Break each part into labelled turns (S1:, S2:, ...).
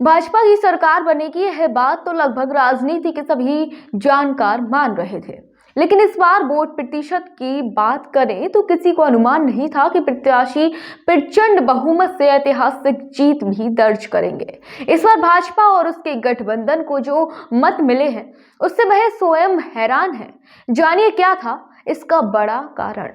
S1: भाजपा की सरकार बनेगी, यह बात तो लगभग राजनीति के सभी जानकार मान रहे थे। लेकिन इस बार वोट प्रतिशत की बात करें तो किसी को अनुमान नहीं था कि प्रत्याशी प्रचंड बहुमत से ऐतिहासिक जीत भी दर्ज करेंगे। इस बार भाजपा और उसके गठबंधन को जो मत मिले हैं उससे वह स्वयं हैरान है। जानिए क्या था इसका बड़ा कारण।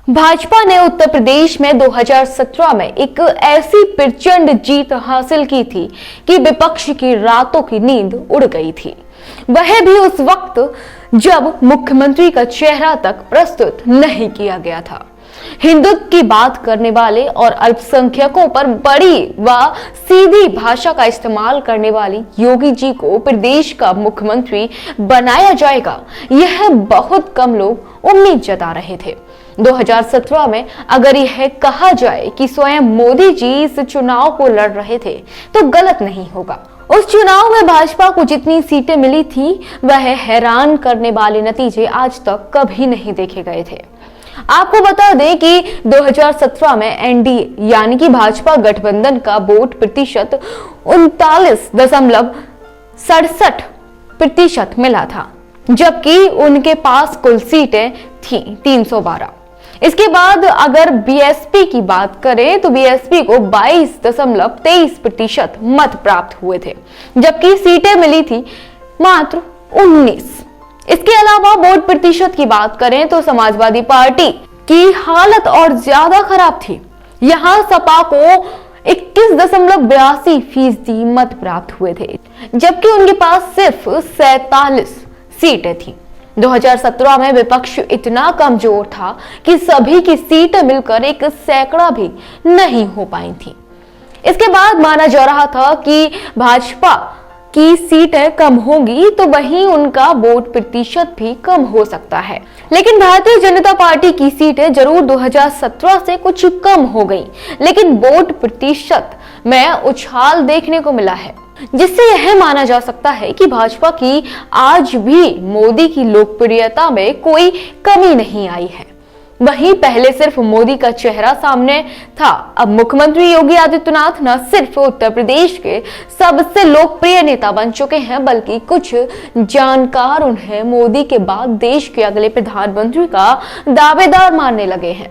S1: भाजपा ने उत्तर प्रदेश में 2017 में एक ऐसी प्रचंड जीत हासिल की थी कि विपक्ष की रातों की नींद उड़ गई थी। वह भी उस वक्त जब मुख्यमंत्री का चेहरा तक प्रस्तुत नहीं किया गया था। हिंदुत्व की बात करने वाले और अल्पसंख्यकों पर बड़ी व सीधी भाषा का इस्तेमाल करने वाली योगी जी को प्रदेश का मुख्यमंत्री बनाया जाएगा, यह बहुत कम लोग उम्मीद जता रहे थे। 2017 में अगर यह कहा जाए कि स्वयं मोदी जी इस चुनाव को लड़ रहे थे तो गलत नहीं होगा। उस चुनाव में भाजपा को जितनी सीटें मिली थी वह हैरान करने वाले नतीजे आज तक कभी नहीं देखे गए थे। आपको बता दें कि 2017 में एनडीए यानी कि भाजपा गठबंधन का वोट प्रतिशत 39.67% मिला था, जबकि उनके पास कुल सीटें थी 312। इसके बाद अगर बीएसपी की बात करें तो बीएसपी को 22.23% मत प्राप्त हुए थे, जबकि सीटें मिली थी मात्र 19। इसके अलावा वोट प्रतिशत की बात करें तो समाजवादी पार्टी की हालत और ज्यादा खराब थी। यहां सपा को 21.82% मत प्राप्त हुए थे, जबकि उनके पास सिर्फ 47 सीटें थी। 2017 में विपक्ष इतना कमजोर था कि सभी की सीटें मिलकर एक सैकड़ा भी नहीं हो पाई थी। इसके बाद माना जा रहा था कि भाजपा की सीटें कम होंगी तो वहीं उनका वोट प्रतिशत भी कम हो सकता है। लेकिन भारतीय जनता पार्टी की सीटें जरूर 2017 से कुछ कम हो गई, लेकिन वोट प्रतिशत में उछाल देखने को मिला है, जिससे यह माना जा सकता है कि भाजपा की आज भी मोदी की लोकप्रियता में कोई कमी नहीं आई है। वहीं पहले सिर्फ मोदी का चेहरा सामने था, अब मुख्यमंत्री योगी आदित्यनाथ न सिर्फ उत्तर प्रदेश के सबसे लोकप्रिय नेता बन चुके हैं, बल्कि कुछ जानकार उन्हें मोदी के बाद देश के अगले प्रधानमंत्री का दावेदार मानने लगे हैं।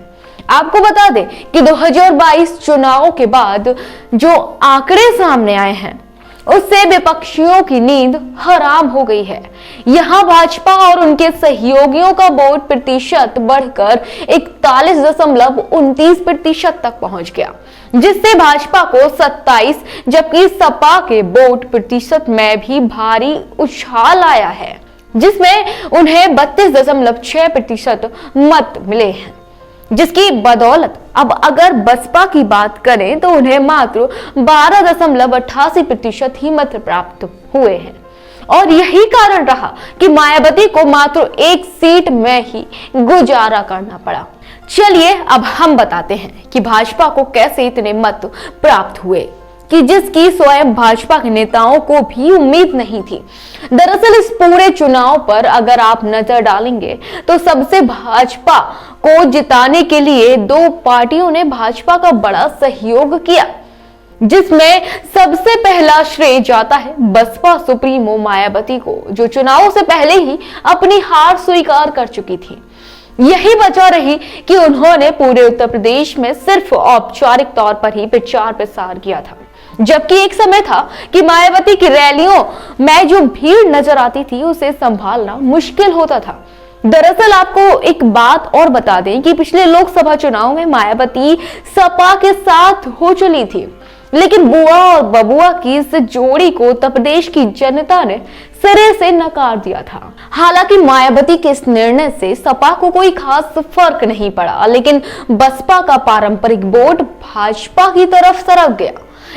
S1: आपको बता दें कि 2022 चुनाव के बाद जो आंकड़े सामने आए हैं उससे विपक्षियों की नींद हराम हो गई है। यहां भाजपा और उनके सहयोगियों का वोट प्रतिशत बढ़कर 41.29% तक पहुंच गया, जिससे भाजपा को 27, जबकि सपा के वोट प्रतिशत में भी भारी उछाल आया है, जिसमें उन्हें 32.6% मत मिले हैं, जिसकी बदौलत अब अगर बसपा की बात करें तो उन्हें मात्र 12.88% ही मत प्राप्त हुए हैं। और यही कारण रहा कि मायावती को मात्र एक सीट में ही गुजारा करना पड़ा। चलिए अब हम बताते हैं कि भाजपा को कैसे इतने मत प्राप्त हुए कि जिसकी स्वयं भाजपा के नेताओं को भी उम्मीद नहीं थी। दरअसल इस पूरे चुनाव पर अगर आप नजर डालेंगे तो सबसे भाजपा को जिताने के लिए दो पार्टियों ने भाजपा का बड़ा सहयोग किया, जिसमें सबसे पहला श्रेय जाता है बसपा सुप्रीमो मायावती को, जो चुनाव से पहले ही अपनी हार स्वीकार कर चुकी थी। यही वजह रही कि उन्होंने पूरे उत्तर प्रदेश में सिर्फ औपचारिक तौर पर ही प्रचार प्रसार किया था, जबकि एक समय था कि मायावती की रैलियों में जो भीड़ नजर आती थी उसे संभालना मुश्किल होता था। दरअसल आपको एक बात और बता दें कि पिछले लोकसभा चुनाव में मायावती सपा के साथ हो चली थी, लेकिन बुआ और बबुआ की इस जोड़ी को उत्तर प्रदेश की जनता ने सिरे से नकार दिया था। हालांकि मायावती के इस निर्णय से सपा को कोई खास फर्क नहीं पड़ा, लेकिन बसपा का पारंपरिक वोट भाजपा की तरफ सरक गया।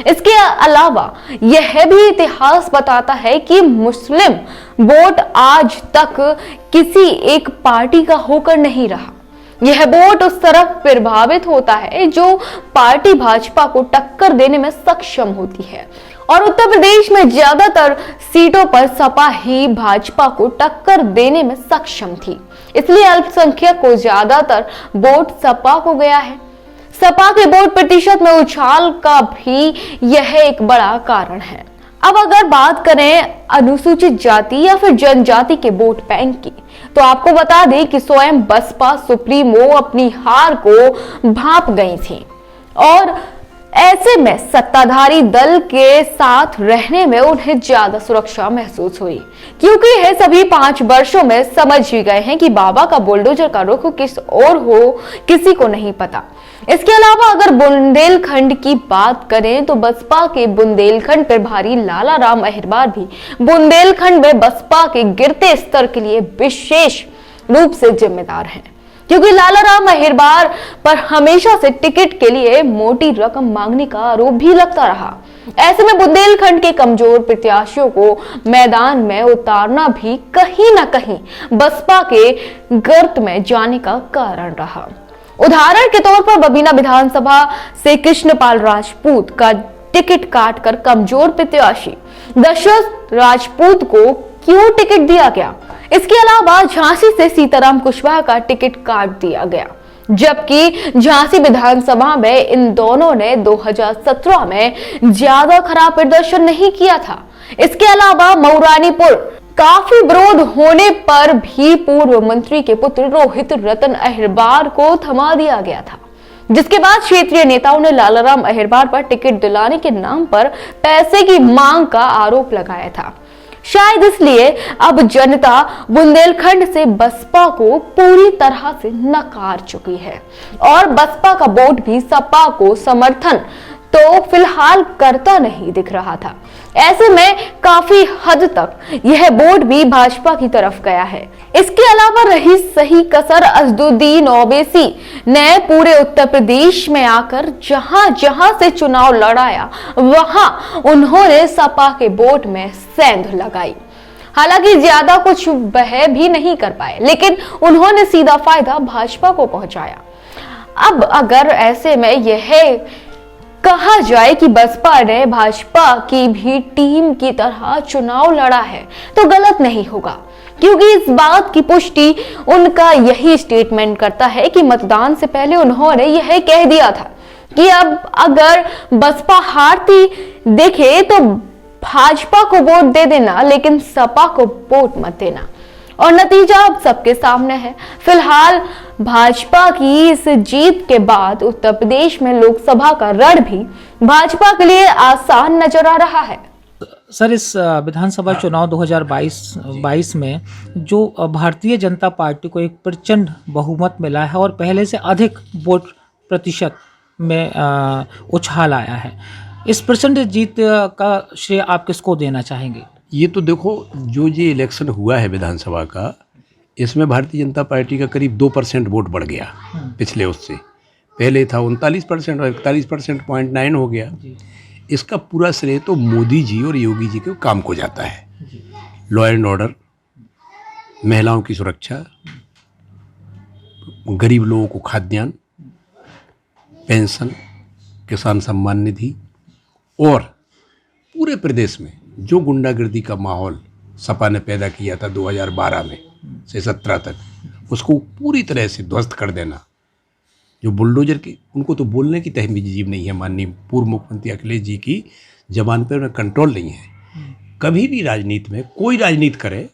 S1: इसके अलावा यह भी इतिहास बताता है कि मुस्लिम वोट आज तक किसी एक पार्टी का होकर नहीं रहा। यह वोट उस तरफ प्रभावित होता है जो पार्टी भाजपा को टक्कर देने में सक्षम होती है, और उत्तर प्रदेश में ज्यादातर सीटों पर सपा ही भाजपा को टक्कर देने में सक्षम थी। इसलिए अल्पसंख्यक को ज्यादातर वोट सपा को गया है। सपा के वोट प्रतिशत में उछाल का भी यह एक बड़ा कारण है। अब अगर बात करें अनुसूचित जाति या फिर जनजाति के वोट बैंक की, तो आपको बता दें कि स्वयं बसपा सुप्रीमो अपनी हार को भांप गई थी और ऐसे में सत्ताधारी दल के साथ रहने में उन्हें ज्यादा सुरक्षा महसूस हुई, क्योंकि यह सभी 5 वर्षों में समझ ही गए हैं कि बाबा का बुलडोजर का रुख किस ओर हो किसी को नहीं पता। इसके अलावा अगर बुंदेलखंड की बात करें तो बसपा के बुंदेलखंड प्रभारी लाला राम अहिरबार भी बुंदेलखंड में बसपा के गिरते स्तर के लिए विशेष रूप से जिम्मेदार हैं, क्योंकि लाला राम अहिरबार पर हमेशा से टिकट के लिए मोटी रकम मांगने का आरोप भी लगता रहा। ऐसे में बुंदेलखंड के कमजोर प्रत्याशियों को मैदान में उतारना भी कहीं ना कहीं बसपा के गर्त में जाने का कारण रहा। उदाहरण के तौर पर बबीना विधानसभा से कृष्णपाल राजपूत का टिकट काटकर कमजोर प्रत्याशी दशरथ राजपूत को क्यों टिकट दिया गया? इसके अलावा झांसी से सीताराम कुशवाहा का टिकट काट दिया गया, जबकि झांसी विधानसभा में इन दोनों ने 2017 में ज्यादा खराब प्रदर्शन नहीं किया था। इसके अलावा मऊरानीपुर काफी विरोध होने पर भी पूर्व मंत्री के पुत्र रोहित रतन अहिरबार को थमा दिया गया था, जिसके बाद क्षेत्रीय नेताओं ने लालाराम अहिरबार पर टिकट दिलाने के नाम पर पैसे की मांग का आरोप लगाया था। शायद इसलिए अब जनता बुंदेलखंड से बसपा को पूरी तरह से नकार चुकी है और बसपा का वोट भी सपा को समर्थन तो फिलहाल करता नहीं दिख रहा था। ऐसे में काफी हद तक यह वोट भी भाजपा की तरफ गया है। इसके अलावा रही सही कसर असदुद्दीन ओवैसी ने पूरे उत्तर प्रदेश में आकर जहां जहां से चुनाव लड़ाया वहां उन्होंने सपा के वोट में सेंध लगाई। हालांकि ज्यादा कुछ वह भी नहीं कर पाए, लेकिन उन्होंने सीधा फायदा भाजपा को पहुंचाया। अब अगर ऐसे में यह कहा जाए कि बसपा ने भाजपा की भी टीम की तरह चुनाव लड़ा है तो गलत नहीं होगा, क्योंकि इस बात की पुष्टि उनका यही स्टेटमेंट करता है कि मतदान से पहले उन्होंने यह कह दिया था कि अब अगर बसपा हारती देखे तो भाजपा को वोट दे देना, लेकिन सपा को वोट मत देना। और नतीजा अब सबके सामने है। फिलहाल भाजपा की इस जीत के बाद उत्तर प्रदेश में लोकसभा का रण भी भाजपा के लिए आसान नजर आ रहा है।
S2: सर, इस विधानसभा चुनाव 2022 में जो भारतीय जनता पार्टी को एक प्रचंड बहुमत मिला है और पहले से अधिक वोट प्रतिशत में उछाल आया है, इस प्रचंड जीत का श्रेय आप किसको देना चाहेंगे?
S3: ये तो देखो, जो ये इलेक्शन हुआ है विधानसभा का, इसमें भारतीय जनता पार्टी का करीब 2% वोट बढ़ गया पिछले उससे। पहले था 39% और 41.9 हो गया। इसका पूरा श्रेय तो मोदी जी और योगी जी के काम को जाता है। लॉ एंड ऑर्डर, महिलाओं की सुरक्षा, गरीब लोगों को खाद्यान्न, पेंशन, किसान सम्मान निधि और पूरे प्रदेश में जो गुंडागर्दी का माहौल सपा ने पैदा किया था 2012 में से 17 तक, उसको पूरी तरह से ध्वस्त कर देना। जो बुलडोजर की, उनको तो बोलने की तहजीब नहीं है। माननीय पूर्व मुख्यमंत्री अखिलेश जी की जबान पर कंट्रोल नहीं है। कभी भी राजनीति में कोई राजनीति करे,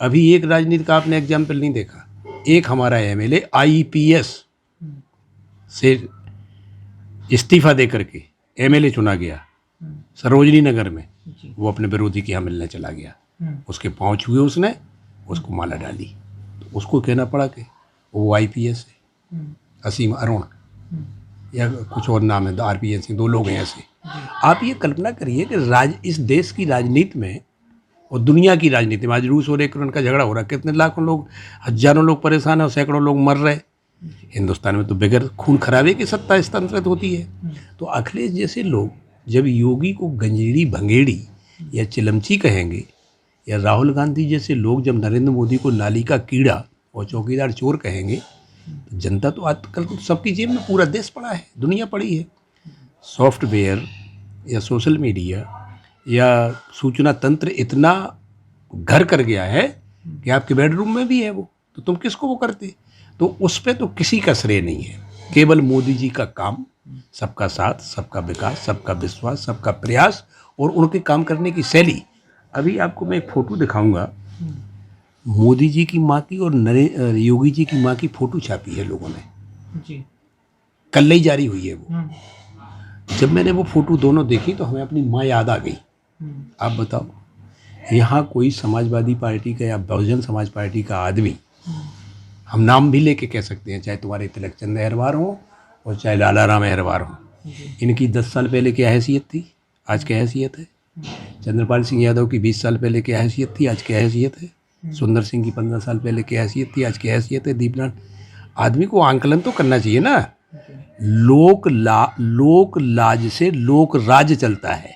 S3: अभी एक राजनीति का आपने एग्जाम्पल नहीं देखा। एक हमारा एमएलए IPS से इस्तीफा दे करके एमएलए चुना गया सरोजनी नगर में, वो अपने विरोधी के यहाँ मिलने चला गया। उसके पाँव छुए उसने, उसको माला डाली, तो उसको कहना पड़ा कि वो IPS है, असीम अरुण या कुछ और नाम है, RPN सिंह, 2 लोग हैं ऐसे। आप ये कल्पना करिए कि इस देश की राजनीति में और दुनिया की राजनीति में आज रूस और यूक्रेन का झगड़ा हो रहा है, कितने लाखों लोग, हजारों लोग परेशान हैं और सैकड़ों लोग मर रहे। हिंदुस्तान में तो बगैर खून खराबे की सत्ता स्थानांतरित होती है। तो अखिलेश जैसे लोग जब योगी को गंजेड़ी भंगेड़ी या चिलमची कहेंगे, या राहुल गांधी जैसे लोग जब नरेंद्र मोदी को नाली का कीड़ा और चौकीदार चोर कहेंगे, तो जनता तो आजकल सबकी जेब में पूरा देश पड़ा है, दुनिया पड़ी है। सॉफ्टवेयर या सोशल मीडिया या सूचना तंत्र इतना घर कर गया है कि आपके बेडरूम में भी है वो, तो तुम किसको वो करते? तो उस पर तो किसी का श्रेय नहीं है। केवल मोदी जी का काम, सबका साथ, सबका विकास, सबका विश्वास, सबका प्रयास और उनके काम करने की शैली। अभी आपको मैं एक फोटो दिखाऊंगा, मोदी जी की माँ की और योगी जी की माँ की फोटो छापी है लोगों ने,
S2: जी।
S3: कल ही जारी हुई है वो। जब मैंने वो फोटो दोनों देखी तो हमें अपनी माँ याद आ गई। आप बताओ, यहाँ कोई समाजवादी पार्टी का या बहुजन समाज पार्टी का आदमी, हम नाम भी लेके कह सकते हैं, चाहे तुम्हारे तिलक चंद अहरवार हो और चाहे लाला राम अहरवार हो, इनकी 10 साल पहले क्या हैसियत थी, आज क्या हैसियत है। चंद्रपाल सिंह यादव की 20 साल पहले क्या हैसियत थी, आज क्या हैसियत है। सुंदर सिंह की 15 साल पहले क्या हैसियत थी, आज क्या हैसियत है। दीपनाथ, आदमी को आंकलन तो करना चाहिए ना। लोक लाज से लोक राज चलता है।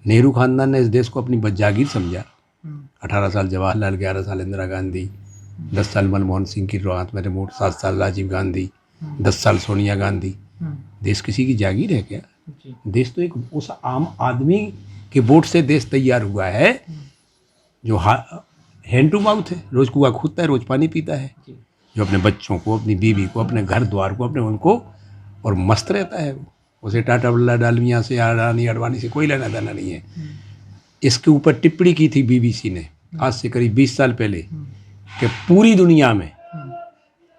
S3: नेहरू खानदान ने इस देश को अपनी जागीर समझा। 18 साल जवाहरलाल, 11 साल इंदिरा गांधी, 10 साल मनमोहन सिंह की राहत में रिमोट, 7 साल राजीव गांधी, 10 साल सोनिया गांधी। देश किसी की जागीर है क्या? देश तो एक उस आम आदमी के वोट से देश तैयार हुआ है जो हैंड टू माउथ है, रोज कुआ खूदता है, रोज पानी पीता है, जो अपने बच्चों को, अपनी बीवी को, अपने घर द्वार को, अपने उनको, और मस्त रहता है वो। उसे टाटा बिरला डालमिया से, अडानी अडवाणी से कोई लेना देना नहीं है। इसके ऊपर टिप्पणी की थी बीबीसी ने आज से करीब 20 साल पहले कि पूरी दुनिया में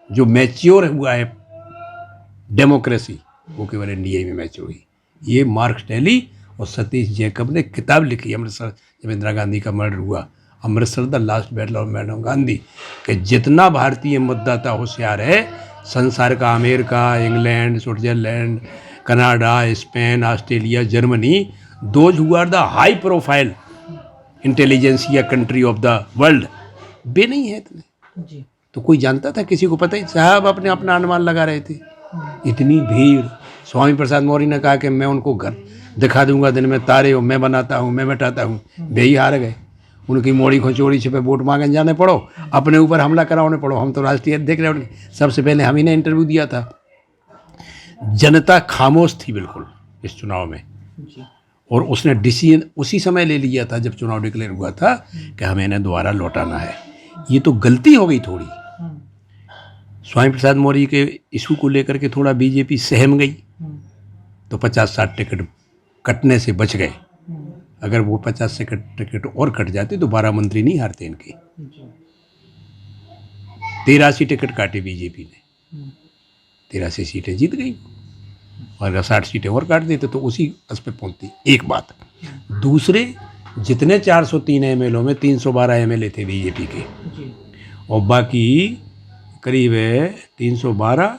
S3: जो मैच्योर हुआ है डेमोक्रेसी, वो केवल इंडिया में मैच्योर हुई। ये मार्क टेली और सतीश जैकब ने किताब लिखी अमृतसर, जब इंदिरा गांधी का मर्डर हुआ, Amritsar the last battle of madam Gandhi, कि जितना भारतीय मतदाता होशियार है, संसार का America, England, Switzerland, Canada, Spain, Australia, Germany, those who are the high profile intelligentsia country of the world, वे नहीं है इतने।
S2: जी।
S3: तो कोई जानता था? किसी को पता ही? साहब अपने अपना अनुमान लगा रहे थे। इतनी भीड़। स्वामी प्रसाद मौर्य ने कहा कि मैं उनको घर दिखा दूंगा, दिन में तारे हो, मैं बनाता हूँ, मैं बैठाता हूँ, वे ही हार गए। उनकी मोड़ी खचोड़ी छिपे वोट मांगने जाने पड़ो, अपने ऊपर हमला कराने पड़ो। हम तो राष्ट्रीय अध्यक्ष रहे उनके, सबसे पहले हम ही ने इंटरव्यू दिया था। जनता खामोश थी बिल्कुल इस चुनाव में, और उसने डिसीजन उसी समय ले लिया था जब चुनाव डिक्लेयर हुआ था कि हमें इन्हें दोबारा लौटाना है। ये तो गलती हो गई थोड़ी। स्वामी प्रसाद मौर्य के इशू को लेकर के थोड़ा बीजेपी सहम गई, तो 50-60 टिकट कटने से बच गए। अगर वो 50 टिकट और कट जाते तो 12 मंत्री नहीं हारते इनके। 83 टिकट काटे बीजेपी ने, 83 सीटें जीत गई, और अगर 60 सीटें और काट देते तो उसी अस पे पहुंचती। एक बात। दूसरे, जितने 403 एमएलओ में 312 एमएलए थे बीजेपी के, और बाकी करीब 312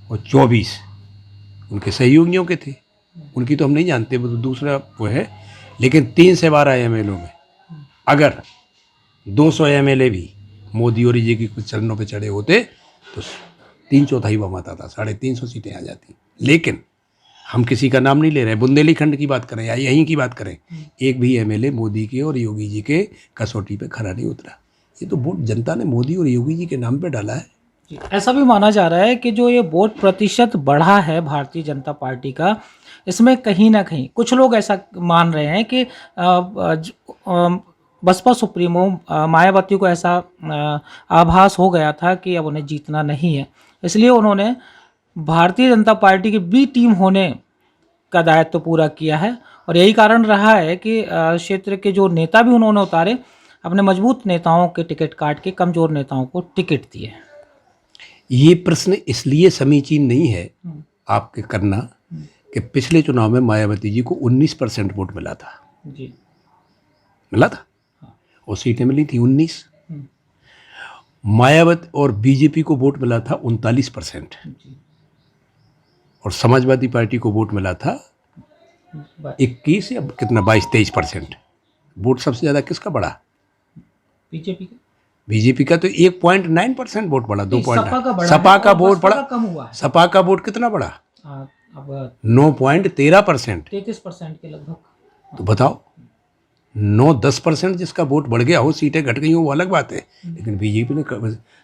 S3: और 24 उनके सहयोगियों के थे। उनकी तो हम नहीं जानते, वो तो दूसरा वो है। लेकिन 3 से 12 एमएलओ में अगर 200 एमएलए भी मोदी और जी की कुछ चरणों पे चढ़े होते तो 3/4 बहुमत आता, 350 सीटें आ जाती। लेकिन हम किसी का नाम नहीं ले रहे, बुंदेलीखंड की बात करें या यहीं की बात करें, एक भी एमएलए मोदी के और योगी जी के कसौटी पे खरा नहीं उतरा। ये तो वोट जनता ने मोदी और योगी जी के नाम पे डाला है।
S2: ऐसा भी माना जा रहा है कि जो ये वोट प्रतिशत बढ़ा है भारतीय जनता पार्टी का, इसमें कहीं ना कहीं कुछ लोग ऐसा मान रहे हैं कि बसपा सुप्रीमो मायावती को ऐसा आभास हो गया था कि अब उन्हें जीतना नहीं है, इसलिए उन्होंने भारतीय जनता पार्टी की बी टीम होने का दायित्व पूरा किया है। और यही कारण रहा है कि क्षेत्र के जो नेता भी उन्होंने उतारे, अपने मजबूत नेताओं के टिकट काट के कमजोर नेताओं को टिकट दिए।
S3: ये प्रश्न इसलिए समीचीन नहीं है आपके करना कि पिछले चुनाव में मायावती जी को 19% वोट मिला था।
S2: जी।
S3: मिला था, और सीटें मिली थी 19। मायावती और बीजेपी को वोट मिला था 39%, और समाजवादी पार्टी को वोट मिला था 21 या कितना 22-23%। वोट सबसे ज़्यादा किसका बढ़ा? बीजेपी का तो 1.9% वोट बढ़ा, 2.9। सपा का वोट बढ़ा, सपा का वोट कितना बढ़ा? अब 9.13%,
S2: 33% के लगभग।
S3: तो बताओ, 9-10% जिसका वोट बढ़ गया हो, सीटें घट गई हो, वो अलग बात है। लेकिन बीजेपी ने,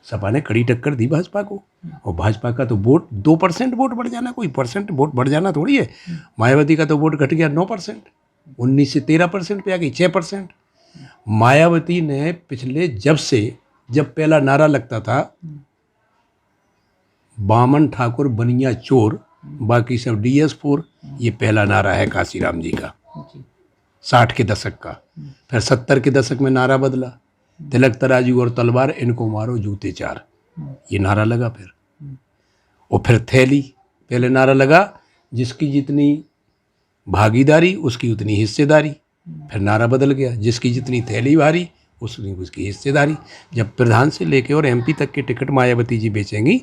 S3: सपा ने कड़ी टक्कर दी भाजपा को, और भाजपा का तो वोट 2% वोट बढ़ जाना, कोई परसेंट वोट बढ़ जाना थोड़ी है। मायावती का तो वोट घट गया 9%, 19 से 13% पे आ गई, 6%। मायावती ने पिछले जब पहला नारा लगता था बामन ठाकुर बनिया चोर, बाकी सब DS4। ये पहला नारा है काशीराम जी का 60 के दशक का। फिर 70 के दशक में नारा बदला, तिलक तराजू और तलवार, इनको मारो जूते चार, ये नारा लगा। फिर थैली, पहले नारा लगा जिसकी जितनी भागीदारी उसकी उतनी हिस्सेदारी। फिर नारा बदल गया, जिसकी जितनी थैली भारी उसकी हिस्सेदारी। जब प्रधान से लेके और MP तक के टिकट मायावती जी बेचेंगी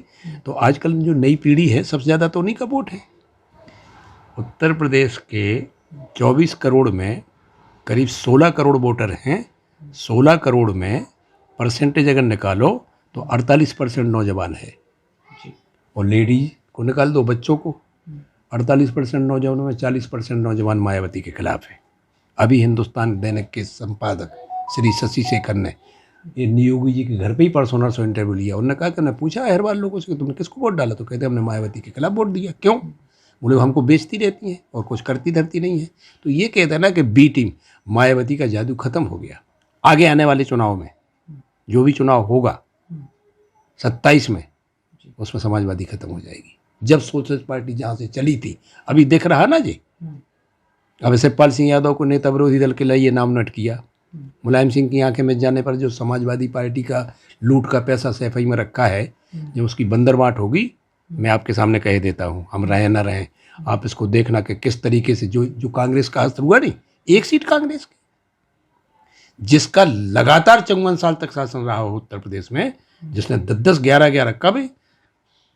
S3: तो आजकल जो नई पीढ़ी है सबसे ज़्यादा तो उन्हीं का वोट है। उत्तर प्रदेश के 24 करोड़ में करीब 16 करोड़ वोटर हैं। 16 करोड़ में परसेंटेज अगर निकालो तो 48% नौजवान है, और लेडीज को निकाल दो, बच्चों को, 48% नौजवानों में 40% नौजवान मायावती के खिलाफ है। अभी हिंदुस्तान दैनिक के संपादक श्री शशि शेखर ने ये नियोगी जी के घर पे ही परसों नरसों इंटरव्यू लिया। उन्होंने कहा कि मैं पूछा अहरवाल लोगों से कि तुमने किसको वोट डाला, तो कहते हमने मायावती के खिलाफ वोट दिया। क्यों? बोले हमको बेचती रहती हैं और कुछ करती धरती नहीं है। तो ये कहते हैं ना कि B टीम, मायावती का जादू खत्म हो गया। आगे आने वाले चुनाव में जो भी चुनाव होगा 27 में, उसमें समाजवादी खत्म हो जाएगी। जब सोशलिस्ट पार्टी जहाँ से चली थी, अभी दिख रहा ना जी, अब शिवपाल सिंह यादव को नेता विरोधी दल के लिए ये नामनट किया। मुलायम सिंह की आंखें में जाने पर जो समाजवादी पार्टी का लूट का पैसा सैफई में रखा है, जब उसकी बंदरबाट होगी, मैं आपके सामने कह देता हूँ, हम रहें ना रहें, आप इसको देखना कि किस तरीके से जो कांग्रेस का अस्त्र हुआ नहीं, एक सीट कांग्रेस की, जिसका लगातार 54 साल तक शासन रहा हो उत्तर प्रदेश में, जिसने 10-10, 11-11 कब,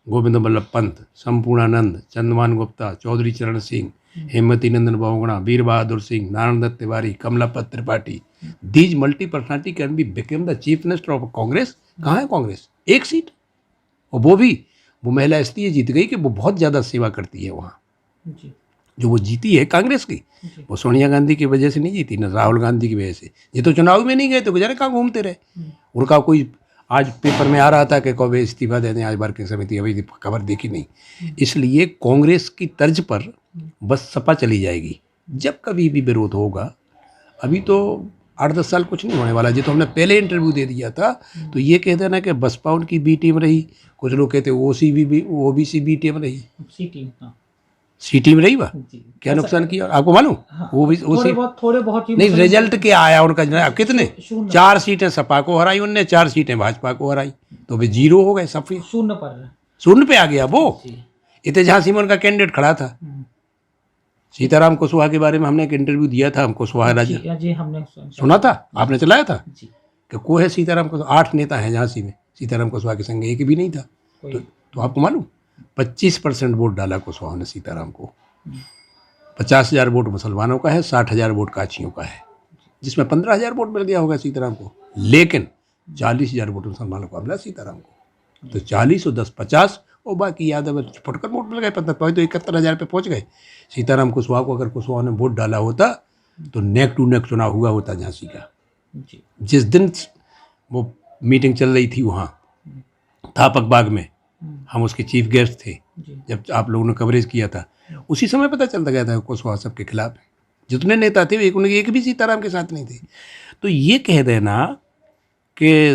S3: गोविंद बल्लभ पंत, संपूर्णानंद, चंद्रमान Gupta, Chaudhary Charan Singh, Hemvati Nandan Bahuguna, Vir Bahadur Singh, Narayan Dutt Tiwari, Kamlapati Tripathi, these multi personality can be became the chief minister of Congress. कहाँ है कांग्रेस? एक सीट, और वो महिला इसलिए जीत गई कि वो बहुत ज़्यादा सेवा करती है वहाँ। जो वो जीती है कांग्रेस की, वो सोनिया गांधी की वजह से नहीं जीती, न राहुल गांधी की वजह से। ये तो चुनाव में नहीं गए तो बेचारे कहाँ घूमते रहे। उनका कोई, आज पेपर में आ रहा था कि कब इस्तीफा दे दें, आज वर्किंग समिति, अभी खबर देखी नहीं। इसलिए कांग्रेस की तर्ज पर बस सपा चली जाएगी जब कभी भी विरोध होगा। अभी तो 8-10 साल कुछ नहीं होने वाला। जी तो हमने पहले इंटरव्यू दे दिया था, तो ये कहते ना कि बसपा उनकी B टीम रही, कुछ लोग कहते OBC B टीम रही, C टीम रही। वह क्या नुकसान किया आपको मालूम?
S2: थोड़े बहुत
S3: नहीं, रिजल्ट क्या आया उनका? कितने? 4 सीटें सपा को हराई उनने, 4 सीटें भाजपा को हराई, तो वे 0 हो गए, सब शून्य पे आ गया। वो इतने झांसी में उनका कैंडिडेट खड़ा था। सीताराम कुशवाहा के बारे में हमने एक इंटरव्यू दिया था, हम कुशवाहा राजा
S2: जी हमने
S3: सुना था, आपने चलाया था कि को है सीताराम कुशवाहा। 8 नेता हैं झांसी में, सीताराम कुशवाहा के संग एक भी नहीं था। तो आपको मालूम 25% वोट डाला कुशवाहा ने सीताराम को। 50,000 वोट मुसलमानों का है, 60,000 वोट काछियों का है, जिसमें 15,000 वोट मिल गया होगा सीताराम को, लेकिन 40,000 वोट मुसलमानों को मिला सीताराम को। तो 40 और 10 50, और बाकी यादव फुटकर वोट मिल गए, 15 तो 71,000 पे पहुंच गए। सीताराम कुशवाहा को अगर कुशवाहा ने वोट डाला होता तो नेक टू नेक चुनाव हुआ होता झांसी का। जिस दिन वो मीटिंग चल रही थी वहाँ थापक बाग में, हम उसके चीफ गेस्ट थे, जब आप लोगों ने कवरेज किया था, उसी समय पता चलता गया था कुशवाहा सबके खिलाफ है। जितने नेता थे एक भी सीताराम के साथ नहीं थे। तो ये कह देना कि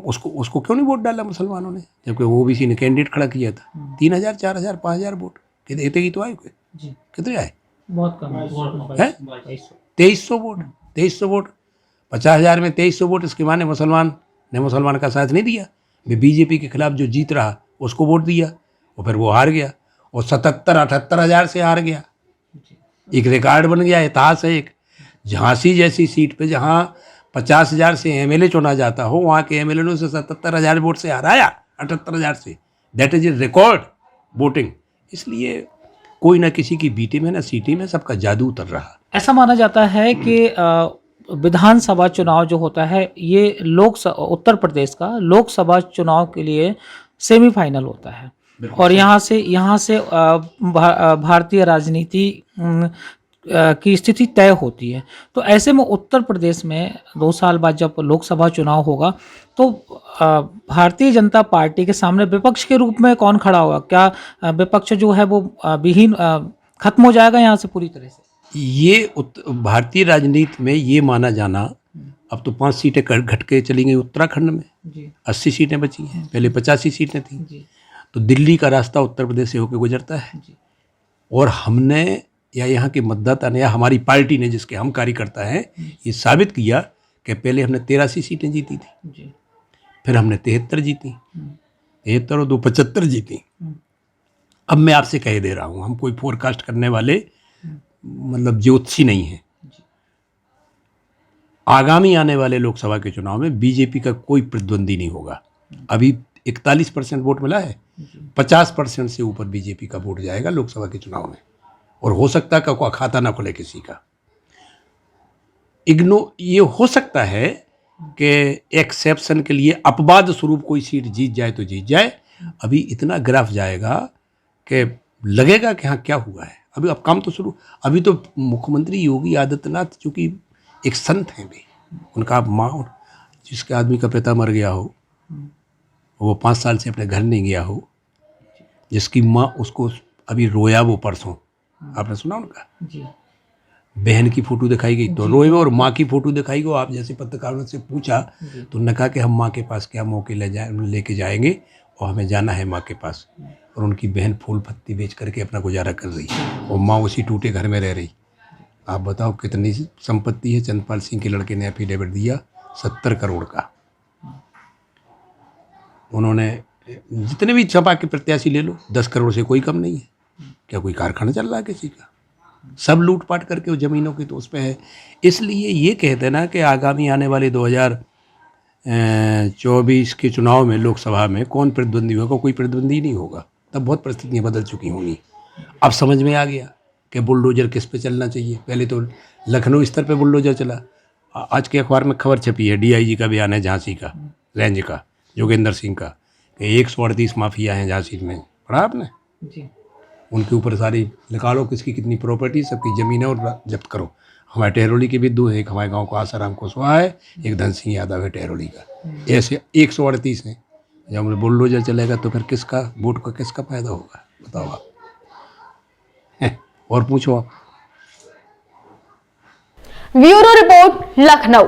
S3: उसको क्यों नहीं वोट डाला मुसलमानों ने, जबकि OBC ने कैंडिडेट खड़ा किया था। 3,000, 4,000, 5,000 वोट इतने तो आए, कितने आए?
S2: बहुत कम है,
S3: 2300 वोट। 2300 वोट 50,000 में 2300 वोट। इसके माने मुसलमान का साथ नहीं दिया। वे BJP के खिलाफ जो जीत रहा उसको वोट दिया, और फिर वो हार गया, और 77-78 हज़ार से हार गया। एक रिकॉर्ड बन गया, इतिहास है एक। झांसी जैसी सीट पे जहाँ 50,000 से MLA चुना जाता हो, वहाँ के MLA ने उसे 77,000 वोट से हराया, 78,000 से। That is a record voting. इसलिए कोई ना किसी की B टीम है ना C टीम है, सबका जादू उतर रहा।
S2: ऐसा माना जाता है कि विधानसभा चुनाव जो होता है ये उत्तर प्रदेश का लोकसभा चुनाव के लिए सेमीफाइनल होता है, और यहाँ से भारतीय राजनीति की स्थिति तय होती है। तो ऐसे में उत्तर प्रदेश में 2 साल बाद जब लोकसभा चुनाव होगा तो भारतीय जनता पार्टी के सामने विपक्ष के रूप में कौन खड़ा होगा? क्या विपक्ष जो है वो विहीन खत्म हो जाएगा यहाँ से पूरी तरह से?
S3: ये भारतीय राजनीति में ये माना जाना, अब तो 5 सीटें घट के चली गई उत्तराखंड में, 80 सीटें बची हैं, पहले 85 सीटें थी। तो दिल्ली का रास्ता उत्तर प्रदेश से होकर गुजरता है। और हमने या यहाँ के मतदाता ने या हमारी पार्टी ने, जिसके हम कार्यकर्ता हैं, ये साबित किया कि पहले हमने 83 सीटें जीती थी, फिर हमने 73 जीती, 73 और 2 75 जीती। अब मैं आपसे कह दे रहा हूँ, हम कोई फोरकास्ट करने वाले मतलब ज्योतिषी नहीं है। आगामी आने वाले लोकसभा के चुनाव में बीजेपी का कोई प्रतिद्वंदी नहीं होगा। अभी 41% वोट मिला है, 50% से ऊपर बीजेपी का वोट जाएगा लोकसभा के चुनाव में। और हो सकता है कोई खाता ना खुले किसी का। ये हो सकता है कि एक्सेप्शन के लिए अपवाद स्वरूप कोई सीट जीत जाए तो जीत जाए। अभी इतना ग्राफ जाएगा कि लगेगा कि हाँ क्या हुआ है। अभी अब काम तो शुरू, अभी तो मुख्यमंत्री योगी आदित्यनाथ चूँकि एक संत हैं भी, उनका माँ, जिसके आदमी का पिता मर गया हो, वो 5 साल से अपने घर नहीं गया हो, जिसकी माँ उसको अभी रोया वो परसों, आपने सुना उनका जी। बहन की फोटो दिखाई गई तो रोए, और माँ की फोटो दिखाई गई। आप जैसे पत्रकारों से पूछा तो उन्होंने कहा कि हम माँ के पास क्या मौके लेके जाएंगे और हमें जाना है माँ के पास। और उनकी बहन फूल पत्ती बेच करके अपना गुजारा कर रही और माँ उसी टूटे घर में रह रही। आप बताओ कितनी संपत्ति है। चंद्रपाल सिंह के लड़के ने एफिडेविट दिया 70 करोड़ का। उन्होंने जितने भी सपा के प्रत्याशी ले लो, 10 करोड़ से कोई कम नहीं है। क्या कोई कारखाना चल रहा है किसी का? सब लूटपाट करके वो ज़मीनों की तो उस पे है। इसलिए ये कहते हैं ना कि आगामी आने वाले 2024 के चुनाव में लोकसभा में कौन प्रतिद्वंदी होगा, कोई प्रतिद्वंदी नहीं होगा। तब बहुत परिस्थितियाँ बदल चुकी होंगी। अब समझ में आ गया कि बुलडोजर किस पे चलना चाहिए। पहले तो लखनऊ स्तर पे बुलडोजर चला। आज के अखबार में खबर छपी है, डीआईजी का बयान है झांसी का, रेंज का, योगेंद्र सिंह का, कि 138 माफिया हैं झांसी में। पढ़ा आपने जी? उनके ऊपर सारी निकालो किसकी कितनी प्रॉपर्टी, सबकी ज़मीनें और जब्त करो। हमारे टहरोली के भी 2 है, एक हमारे गांव को आसाराम कुशवाहा है, एक धन सिंह यादव है टहरोली का। ऐसे 138 हैं। जब बुलडोजर चलेगा तो फिर किसका वोट का किसका फायदा होगा, बताओ आप। और पूछो आप।
S1: Bureau report, Lucknow.